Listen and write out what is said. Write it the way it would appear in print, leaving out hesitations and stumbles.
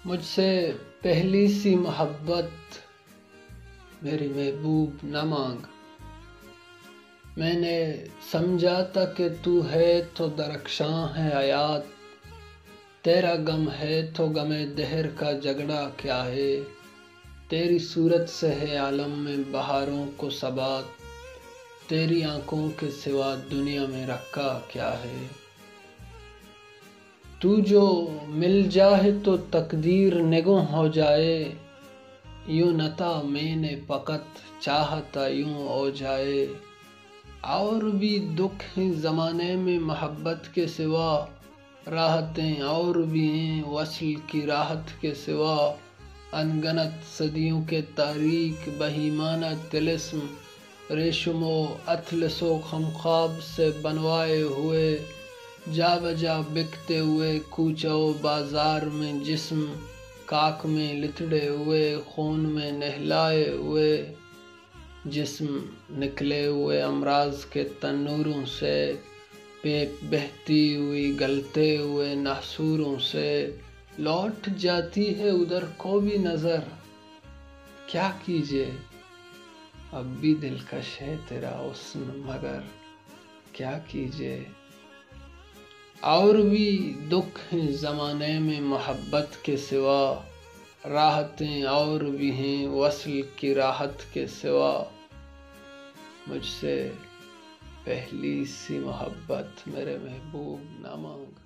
مجھ سے پہلی سی محبت میری محبوب نہ مانگ، میں نے سمجھا تھا کہ تو ہے تو درخشاں ہے حیات، تیرا غم ہے تو غم دہر کا جھگڑا کیا ہے، تیری صورت سے ہے عالم میں بہاروں کو ثبات، تیری آنکھوں کے سوا دنیا میں رکھا کیا ہے، تو جو مل جائے تو تقدیر نگوں ہو جائے، یوں نہ تھا میں نے فقط چاہتا یوں ہو جائے، اور بھی دکھ ہیں زمانے میں محبت کے سوا، راحتیں اور بھی ہیں وصل کی راحت کے سوا، انگنت صدیوں کے تاریک بہیمانہ طلسم، ریشم و اطلس و خمخاب سے بنوائے ہوئے، جا بجا بکتے ہوئے کوچہ و بازار میں جسم، خاک میں لتڑے ہوئے خون میں نہلائے ہوئے جسم، نکلے ہوئے امراض کے تنوروں سے، پیپ بہتی ہوئی گلتے ہوئے ناسوروں سے، لوٹ جاتی ہے ادھر کو بھی نظر، کیا کیجے اب بھی دلکش ہے تیرا حسن مگر کیا کیجے، اور بھی دکھ ہیں زمانے میں محبت کے سوا، راحتیں اور بھی ہیں وصل کی راحت کے سوا، مجھ سے پہلی سی محبت میرے محبوب نہ مانگ۔